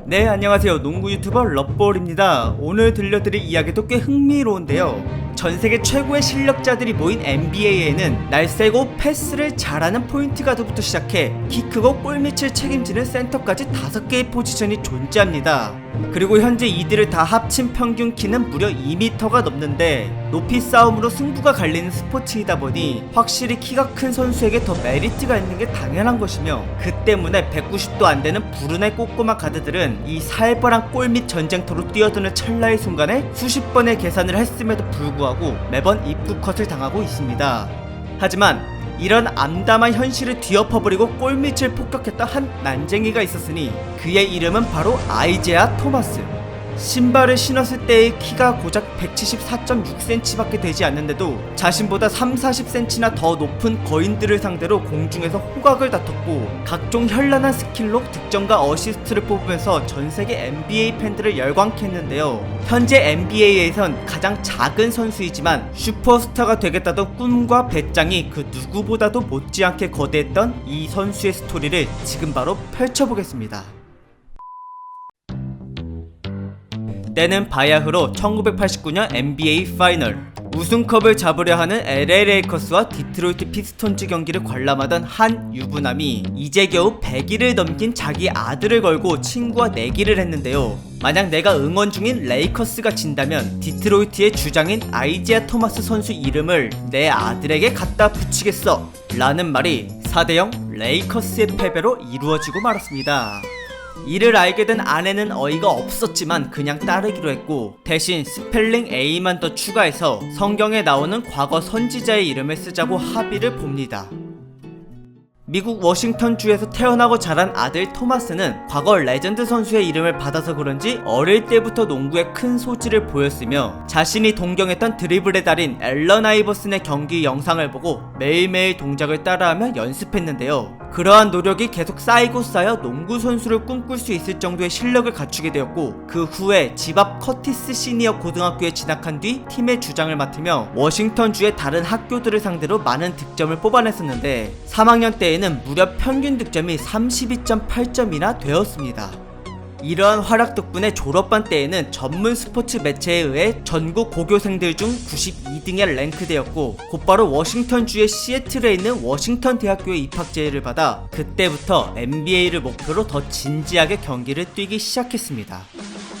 네, 안녕하세요. 농구 유튜버 럿볼입니다. 오늘 들려드릴 이야기도 꽤 흥미로운데요. 전세계 최고의 실력자들이 모인 NBA에는 날쌔고 패스를 잘하는 포인트 가드부터 시작해 키 크고 골밑을 책임지는 센터까지 5개의 포지션이 존재합니다. 그리고 현재 이들을 다 합친 평균 키는 무려 2m가 넘는데 높이 싸움으로 승부가 갈리는 스포츠이다 보니 확실히 키가 큰 선수에게 더 메리트가 있는 게 당연한 것이며, 그 때문에 190도 안 되는 불운의 꼬꼬마 가드들은 이 살벌한 골밑 전쟁터로 뛰어드는 찰나의 순간에 수십 번의 계산을 했음에도 불구하고 매번 입구컷을 당하고 있습니다. 하지만 이런 암담한 현실을 뒤엎어버리고 골밑을 폭격했던 한 난쟁이가 있었으니 그의 이름은 바로 아이제아 토마스. 신발을 신었을 때의 키가 고작 174.6cm 밖에 되지 않는데도 자신보다 30-40cm나 더 높은 거인들을 상대로 공중에서 호각을 다퉜고 각종 현란한 스킬로 득점과 어시스트를 뽑으면서 전세계 NBA 팬들을 열광케 했는데요. 현재 NBA에선 가장 작은 선수이지만 슈퍼스타가 되겠다던 꿈과 배짱이 그 누구보다도 못지않게 거대했던 이 선수의 스토리를 지금 바로 펼쳐보겠습니다. 때는 바야흐로 1989년 NBA 파이널. 우승컵을 잡으려 하는 LA 레이커스와 디트로이트 피스톤즈 경기를 관람하던 한 유부남이 이제 겨우 100일을 넘긴 자기 아들을 걸고 친구와 내기를 했는데요. 만약 내가 응원 중인 레이커스가 진다면 디트로이트의 주장인 아이제아 토마스 선수 이름을 내 아들에게 갖다 붙이겠어 라는 말이 4대0 레이커스의 패배로 이루어지고 말았습니다. 이를 알게 된 아내는 어이가 없었지만 그냥 따르기로 했고, 대신 스펠링 A만 더 추가해서 성경에 나오는 과거 선지자의 이름을 쓰자고 합의를 봅니다. 미국 워싱턴주에서 태어나고 자란 아들 토마스는 과거 레전드 선수의 이름을 받아서 그런지 어릴 때부터 농구에 큰 소질을 보였으며, 자신이 동경했던 드리블의 달인 앨런 아이버슨의 경기 영상을 보고 매일매일 동작을 따라하며 연습했는데요. 그러한 노력이 계속 쌓이고 쌓여 농구 선수를 꿈꿀 수 있을 정도의 실력을 갖추게 되었고, 그 후에 집 앞 커티스 시니어 고등학교에 진학한 뒤 팀의 주장을 맡으며 워싱턴주의 다른 학교들을 상대로 많은 득점을 뽑아냈었는데 3학년 때에는 무려 평균 득점이 32.8점이나 되었습니다. 이러한 활약 덕분에 졸업반 때에는 전문 스포츠 매체에 의해 전국 고교생들 중 92등에 랭크되었고, 곧바로 워싱턴주의 시애틀에 있는 워싱턴 대학교에 입학 제의를 받아 그때부터 NBA를 목표로 더 진지하게 경기를 뛰기 시작했습니다.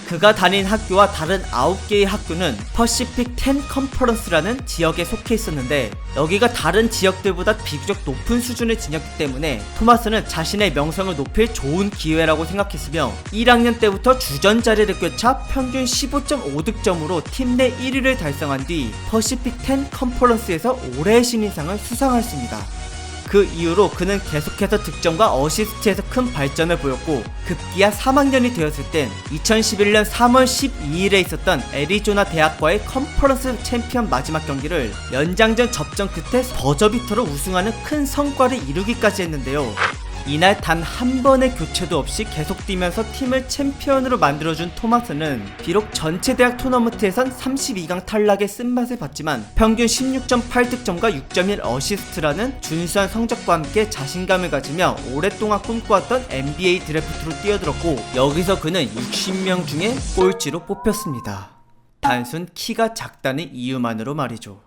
그가 다닌 학교와 다른 9개의 학교는 퍼시픽 10 컨퍼런스라는 지역에 속해 있었는데, 여기가 다른 지역들보다 비교적 높은 수준을 지녔기 때문에 토마스는 자신의 명성을 높일 좋은 기회라고 생각했으며 1학년 때부터 주전 자리를 꿰차 평균 15.5득점으로 팀 내 1위를 달성한 뒤 퍼시픽 10 컨퍼런스에서 올해의 신인상을 수상했습니다. 그 이후로 그는 계속해서 득점과 어시스트에서 큰 발전을 보였고, 급기야 3학년이 되었을 땐 2011년 3월 12일에 있었던 애리조나 대학과의 컨퍼런스 챔피언 마지막 경기를 연장전 접전 끝에 버저비터로 우승하는 큰 성과를 이루기까지 했는데요. 이날 단 한 번의 교체도 없이 계속 뛰면서 팀을 챔피언으로 만들어준 토마스는 비록 전체 대학 토너먼트에선 32강 탈락의 쓴맛을 봤지만 평균 16.8득점과 6.1 어시스트라는 준수한 성적과 함께 자신감을 가지며 오랫동안 꿈꿔왔던 NBA 드래프트로 뛰어들었고, 여기서 그는 60명 중에 꼴찌로 뽑혔습니다. 단순 키가 작다는 이유만으로 말이죠.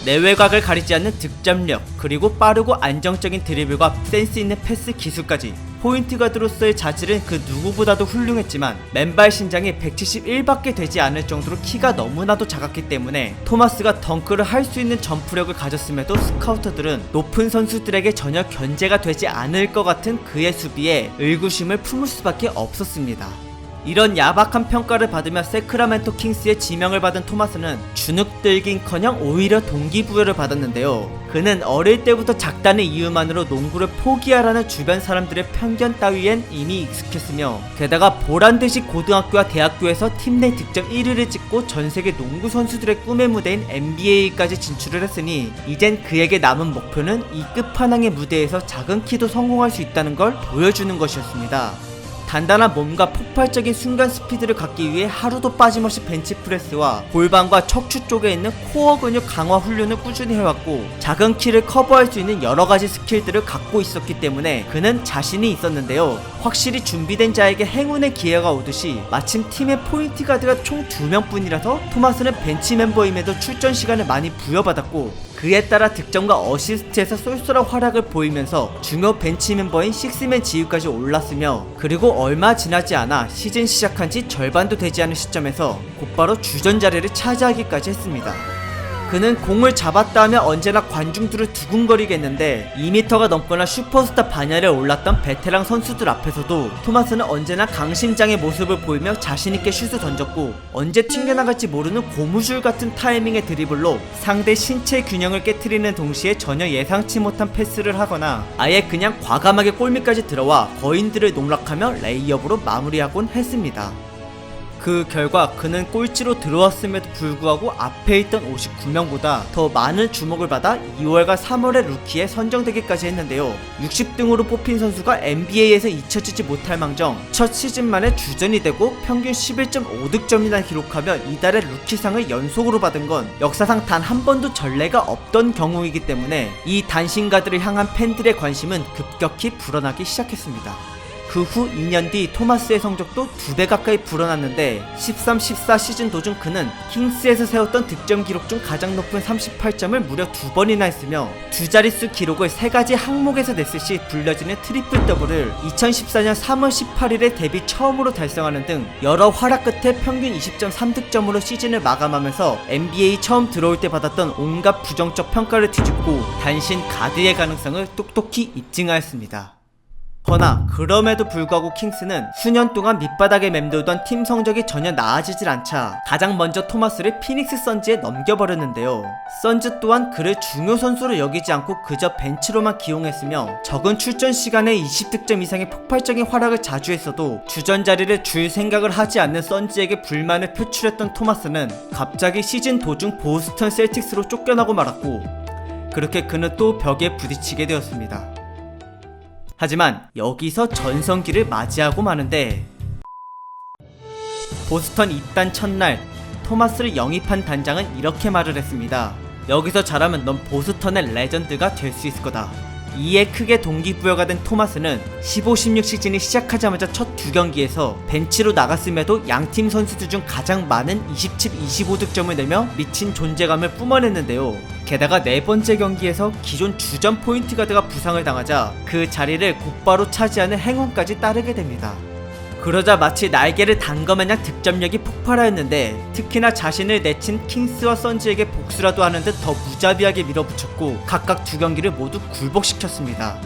내외곽을 가리지 않는 득점력, 그리고 빠르고 안정적인 드리블과 센스 있는 패스 기술까지 포인트 가드로서의 자질은 그 누구보다도 훌륭했지만 맨발 신장이 171밖에 되지 않을 정도로 키가 너무나도 작았기 때문에 토마스가 덩크를 할 수 있는 점프력을 가졌음에도 스카우터들은 높은 선수들에게 전혀 견제가 되지 않을 것 같은 그의 수비에 의구심을 품을 수밖에 없었습니다. 이런 야박한 평가를 받으며 세크라멘토 킹스의 지명을 받은 토마스는 주눅들긴커녕 오히려 동기부여를 받았는데요. 그는 어릴 때부터 작다는 이유만으로 농구를 포기하라는 주변 사람들의 편견 따위엔 이미 익숙했으며, 게다가 보란듯이 고등학교와 대학교에서 팀 내 득점 1위를 찍고 전세계 농구 선수들의 꿈의 무대인 NBA까지 진출을 했으니 이젠 그에게 남은 목표는 이 끝판왕의 무대에서 작은 키도 성공할 수 있다는 걸 보여주는 것이었습니다. 단단한 몸과 폭발적인 순간 스피드를 갖기 위해 하루도 빠짐없이 벤치프레스와 골반과 척추 쪽에 있는 코어 근육 강화 훈련을 꾸준히 해왔고, 작은 키를 커버할 수 있는 여러가지 스킬들을 갖고 있었기 때문에 그는 자신이 있었는데요. 확실히 준비된 자에게 행운의 기회가 오듯이 마침 팀의 포인트 가드가 총 2명뿐이라서 토마스는 벤치 멤버임에도 출전 시간을 많이 부여받았고, 그에 따라 득점과 어시스트에서 쏠쏠한 활약을 보이면서 중요 벤치 멤버인 식스맨 지위까지 올랐으며, 그리고 얼마 지나지 않아 시즌 시작한 지 절반도 되지 않은 시점에서 곧바로 주전 자리를 차지하기까지 했습니다. 그는 공을 잡았다 하면 언제나 관중들을 두근거리게 했는데 2m가 넘거나 슈퍼스타 반열에 올랐던 베테랑 선수들 앞에서도 토마스는 언제나 강심장의 모습을 보이며 자신있게 슛을 던졌고, 언제 튕겨나갈지 모르는 고무줄 같은 타이밍의 드리블로 상대 신체 균형을 깨트리는 동시에 전혀 예상치 못한 패스를 하거나 아예 그냥 과감하게 골밑까지 들어와 거인들을 농락하며 레이업으로 마무리하곤 했습니다. 그 결과 그는 꼴찌로 들어왔음에도 불구하고 앞에 있던 59명보다 더 많은 주목을 받아 2월과 3월의 루키에 선정되기까지 했는데요. 60등으로 뽑힌 선수가 NBA에서 잊혀지지 못할 망정 첫 시즌 만에 주전이 되고 평균 11.5득점이나 기록하며 이달의 루키상을 연속으로 받은 건 역사상 단 한 번도 전례가 없던 경우이기 때문에 이 단신가들을 향한 팬들의 관심은 급격히 불어나기 시작했습니다. 그 후 2년 뒤 토마스의 성적도 2배 가까이 불어났는데 13-14 시즌 도중 그는 킹스에서 세웠던 득점 기록 중 가장 높은 38점을 무려 2번이나 했으며 두 자릿수 기록을 3가지 항목에서 냈을 시 불려지는 트리플 더블을 2014년 3월 18일에 데뷔 처음으로 달성하는 등 여러 활약 끝에 평균 20.3득점으로 시즌을 마감하면서 NBA 처음 들어올 때 받았던 온갖 부정적 평가를 뒤집고 단신 가드의 가능성을 똑똑히 입증하였습니다. 허나 그럼에도 불구하고 킹스는 수년 동안 밑바닥에 맴돌던 팀 성적이 전혀 나아지질 않자 가장 먼저 토마스를 피닉스 선즈에 넘겨버렸는데요. 선즈 또한 그를 중요 선수로 여기지 않고 그저 벤치로만 기용했으며 적은 출전 시간에 20득점 이상의 폭발적인 활약을 자주 했어도 주전 자리를 줄 생각을 하지 않는 선즈에게 불만을 표출했던 토마스는 갑자기 시즌 도중 보스턴 셀틱스로 쫓겨나고 말았고, 그렇게 그는 또 벽에 부딪히게 되었습니다. 하지만 여기서 전성기를 맞이하고 마는데, 보스턴 입단 첫날 토마스를 영입한 단장은 이렇게 말을 했습니다. 여기서 잘하면 넌 보스턴의 레전드가 될 수 있을 거다. 이에 크게 동기부여가 된 토마스는 15-16 시즌이 시작하자마자 첫 2경기에서 벤치로 나갔음에도 양팀 선수들 중 가장 많은 27-25득점을 내며 미친 존재감을 뿜어냈는데요. 게다가 4번째 경기에서 기존 주전 포인트 가드가 부상을 당하자 그 자리를 곧바로 차지하는 행운까지 따르게 됩니다. 그러자 마치 날개를 단 것 마냥 득점력이 폭발하였는데, 특히나 자신을 내친 킹스와 선즈에게 복수라도 하는 듯 더 무자비하게 밀어붙였고 각각 2경기를 모두 굴복시켰습니다.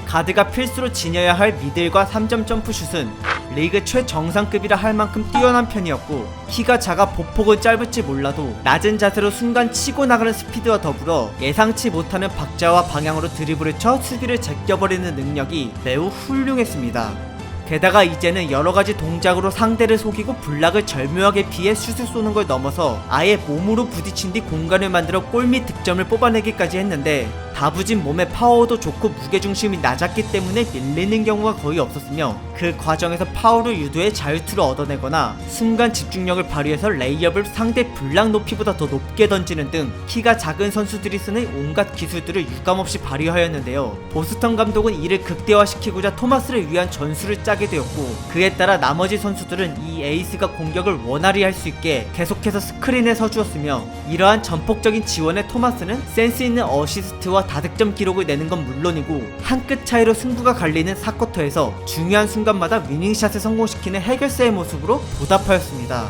가드가 필수로 지녀야 할 미들과 3점 점프슛은 리그 최정상급이라 할 만큼 뛰어난 편이었고, 키가 작아 보폭은 짧을지 몰라도 낮은 자세로 순간 치고 나가는 스피드와 더불어 예상치 못하는 박자와 방향으로 드리블을 쳐 수비를 제껴버리는 능력이 매우 훌륭했습니다. 게다가 이제는 여러가지 동작으로 상대를 속이고 블락을 절묘하게 피해 슛을 쏘는 걸 넘어서 아예 몸으로 부딪힌 뒤 공간을 만들어 골밑 득점을 뽑아내기까지 했는데, 다부진 몸의 파워도 좋고 무게중심이 낮았기 때문에 밀리는 경우가 거의 없었으며, 그 과정에서 파워를 유도해 자유투를 얻어내거나 순간 집중력을 발휘해서 레이업을 상대 블락 높이보다 더 높게 던지는 등 키가 작은 선수들이 쓰는 온갖 기술들을 유감없이 발휘하였는데요. 보스턴 감독은 이를 극대화시키고자 토마스를 위한 전술을 짜게 되었고, 그에 따라 나머지 선수들은 이 에이스가 공격을 원활히 할 수 있게 계속해서 스크린에 서주었으며, 이러한 전폭적인 지원에 토마스는 센스 있는 어시스트와 다득점 기록을 내는 건 물론이고 한 끗 차이로 승부가 갈리는 4쿼터에서 중요한 순간마다 위닝샷을 성공시키는 해결사의 모습으로 보답하였습니다.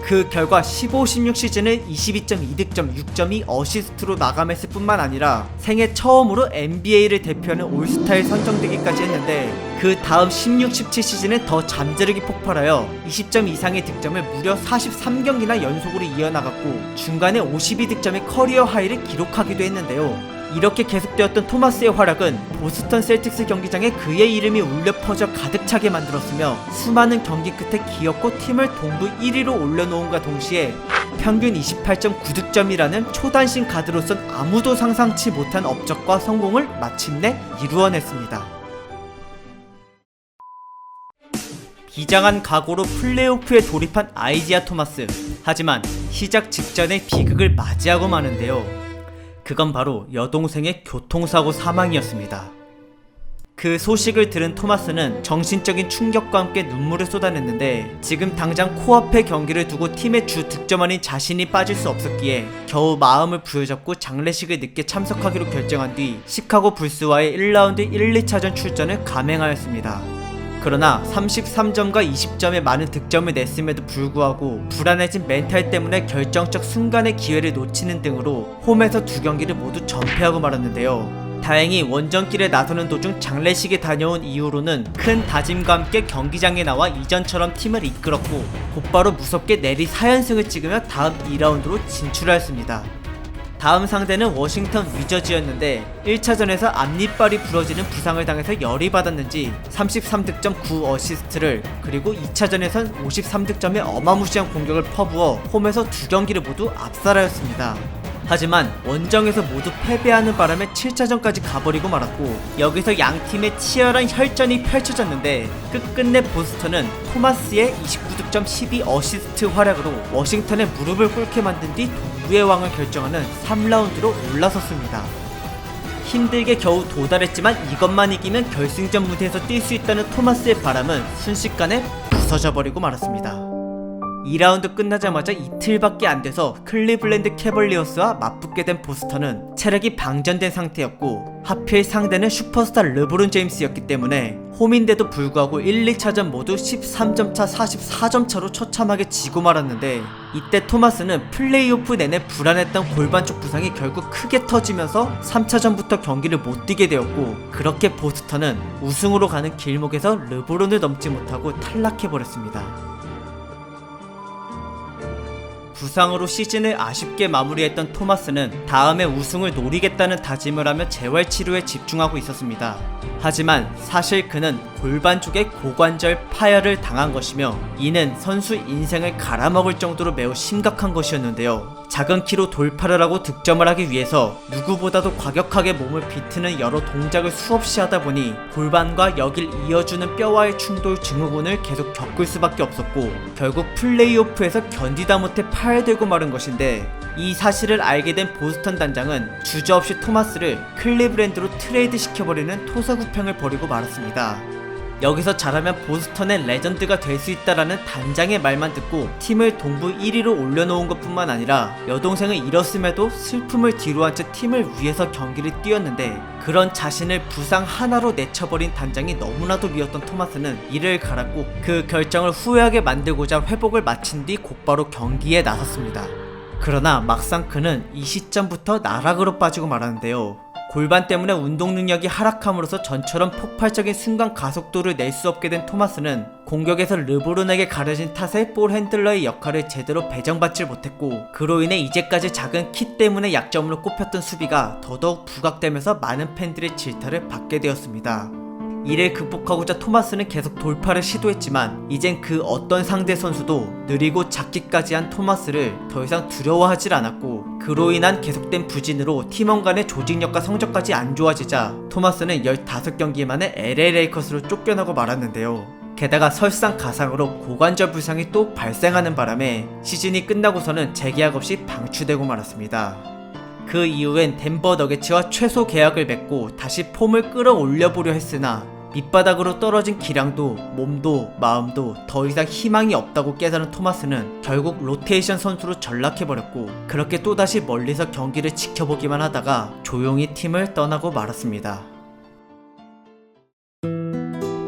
그 결과 15-16 시즌을 22.2득점 6.2 어시스트로 마감했을 뿐만 아니라 생애 처음으로 NBA를 대표하는 올스타에 선정되기까지 했는데, 그 다음 16-17 시즌은 더 잠재력이 폭발하여 20점 이상의 득점을 무려 43경기나 연속으로 이어나갔고 중간에 52득점의 커리어 하이를 기록하기도 했는데요. 이렇게 계속되었던 토마스의 활약은 보스턴 셀틱스 경기장에 그의 이름이 울려 퍼져 가득 차게 만들었으며, 수많은 경기 끝에 기어코 팀을 동부 1위로 올려놓은과 동시에 평균 28.9득점이라는 초단신 가드로선 아무도 상상치 못한 업적과 성공을 마침내 이루어냈습니다. 비장한 각오로 플레이오프에 돌입한 아이지아 토마스. 하지만 시작 직전에 비극을 맞이하고 마는데요. 그건 바로 여동생의 교통사고 사망이었습니다. 그 소식을 들은 토마스는 정신적인 충격과 함께 눈물을 쏟아냈는데 지금 당장 코앞의 경기를 두고 팀의 주 득점원인 자신이 빠질 수 없었기에 겨우 마음을 부여잡고 장례식을 늦게 참석하기로 결정한 뒤 시카고 불스와의 1라운드 1, 2차전 출전을 감행하였습니다. 그러나 33점과 20점의 많은 득점을 냈음에도 불구하고 불안해진 멘탈 때문에 결정적 순간의 기회를 놓치는 등으로 홈에서 두 경기를 모두 전패하고 말았는데요. 다행히 원정길에 나서는 도중 장례식에 다녀온 이후로는 큰 다짐과 함께 경기장에 나와 이전처럼 팀을 이끌었고 곧바로 무섭게 내리 4연승을 찍으며 다음 2라운드로 진출하였습니다. 다음 상대는 워싱턴 위저즈였는데 1차전에서 앞니빨이 부러지는 부상을 당해서 열이 받았는지 33득점 9어시스트를 그리고 2차전에선 53득점의 어마무시한 공격을 퍼부어 홈에서 두 경기를 모두 압살하였습니다. 하지만 원정에서 모두 패배하는 바람에 7차전까지 가버리고 말았고 여기서 양팀의 치열한 혈전이 펼쳐졌는데 끝끝내 보스턴은 토마스의 29득점 12어시스트 활약으로 워싱턴의 무릎을 꿇게 만든 뒤 동부의 왕을 결정하는 3라운드로 올라섰습니다. 힘들게 겨우 도달했지만 이것만 이기면 결승전 무대에서 뛸 수 있다는 토마스의 바람은 순식간에 부서져 버리고 말았습니다. 2라운드 끝나자마자 이틀밖에 안 돼서 클리블랜드 캐벌리어스와 맞붙게 된 보스턴은 체력이 방전된 상태였고 하필 상대는 슈퍼스타 르브론 제임스였기 때문에 홈인데도 불구하고 1, 2차전 모두 13점 차 44점 차로 처참하게 지고 말았는데 이때 토마스는 플레이오프 내내 불안했던 골반 쪽 부상이 결국 크게 터지면서 3차전부터 경기를 못 뛰게 되었고 그렇게 보스턴은 우승으로 가는 길목에서 르브론을 넘지 못하고 탈락해버렸습니다. 부상으로 시즌을 아쉽게 마무리했던 토마스는 다음에 우승을 노리겠다는 다짐을 하며 재활치료에 집중하고 있었습니다. 하지만 사실 그는 골반 쪽에 고관절 파열을 당한 것이며 이는 선수 인생을 갈아먹을 정도로 매우 심각한 것이었는데요. 작은 키로 돌파를 하고 득점을 하기 위해서 누구보다도 과격하게 몸을 비트는 여러 동작을 수없이 하다 보니 골반과 여길 이어주는 뼈와의 충돌 증후군을 계속 겪을 수밖에 없었고 결국 플레이오프에서 견디다 못해 파열되고 마른 것인데 이 사실을 알게 된 보스턴 단장은 주저없이 토마스를 클리브랜드로 트레이드 시켜버리는 토사구팽을 벌이고 말았습니다. 여기서 잘하면 보스턴의 레전드가 될 수 있다라는 단장의 말만 듣고 팀을 동부 1위로 올려놓은 것뿐만 아니라 여동생을 잃었음에도 슬픔을 뒤로한 채 팀을 위해서 경기를 뛰었는데 그런 자신을 부상 하나로 내쳐버린 단장이 너무나도 미웠던 토마스는 이를 갈았고 그 결정을 후회하게 만들고자 회복을 마친 뒤 곧바로 경기에 나섰습니다. 그러나 막상 그는 이 시점부터 나락으로 빠지고 말았는데요. 골반 때문에 운동 능력이 하락함으로써 전처럼 폭발적인 순간 가속도를 낼 수 없게 된 토마스는 공격에서 르브론에게 가려진 탓에 볼 핸들러의 역할을 제대로 배정받지 못했고 그로 인해 이제까지 작은 키 때문에 약점으로 꼽혔던 수비가 더더욱 부각되면서 많은 팬들의 질타를 받게 되었습니다. 이를 극복하고자 토마스는 계속 돌파를 시도했지만 이젠 그 어떤 상대 선수도 느리고 작기까지 한 토마스를 더 이상 두려워하질 않았고 그로 인한 계속된 부진으로 팀원 간의 조직력과 성적까지 안 좋아지자 토마스는 15경기 만에 LA 레이커스로 쫓겨나고 말았는데요. 게다가 설상가상으로 고관절 부상이 또 발생하는 바람에 시즌이 끝나고서는 재계약 없이 방출되고 말았습니다. 그 이후엔 덴버 너게츠와 최소 계약을 맺고 다시 폼을 끌어올려보려 했으나 밑바닥으로 떨어진 기량도 몸도 마음도 더 이상 희망이 없다고 깨달은 토마스는 결국 로테이션 선수로 전락해버렸고 그렇게 또다시 멀리서 경기를 지켜보기만 하다가 조용히 팀을 떠나고 말았습니다.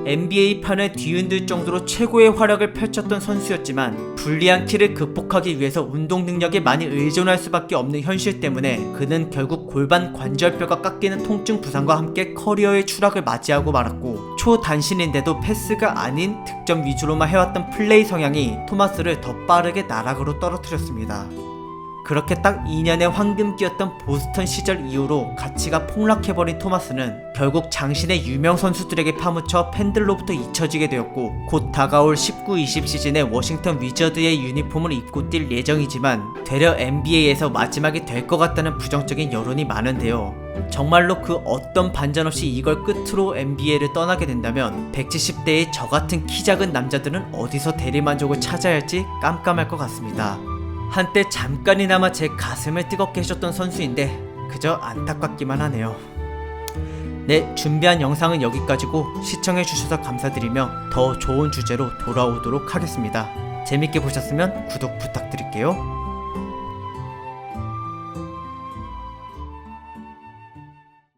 NBA판을 뒤흔들 정도로 최고의 활약을 펼쳤던 선수였지만 불리한 키를 극복하기 위해서 운동 능력에 많이 의존할 수밖에 없는 현실 때문에 그는 결국 골반 관절뼈가 깎이는 통증 부상과 함께 커리어의 추락을 맞이하고 말았고 초단신인데도 패스가 아닌 득점 위주로만 해왔던 플레이 성향이 토마스를 더 빠르게 나락으로 떨어뜨렸습니다. 그렇게 딱 2년의 황금기였던 보스턴 시절 이후로 가치가 폭락해버린 토마스는 결국 장신의 유명 선수들에게 파묻혀 팬들로부터 잊혀지게 되었고 곧 다가올 19-20 시즌에 워싱턴 위저드의 유니폼을 입고 뛸 예정이지만 되려 NBA에서 마지막이 될 것 같다는 부정적인 여론이 많은데요. 정말로 그 어떤 반전 없이 이걸 끝으로 NBA를 떠나게 된다면 170대의 저 같은 키 작은 남자들은 어디서 대리만족을 찾아야 할지 깜깜할 것 같습니다. 한때 잠깐이나마 제 가슴을 뜨겁게 해줬던 선수인데 그저 안타깝기만 하네요. 네, 준비한 영상은 여기까지고 시청해주셔서 감사드리며 더 좋은 주제로 돌아오도록 하겠습니다. 재밌게 보셨으면 구독 부탁드릴게요.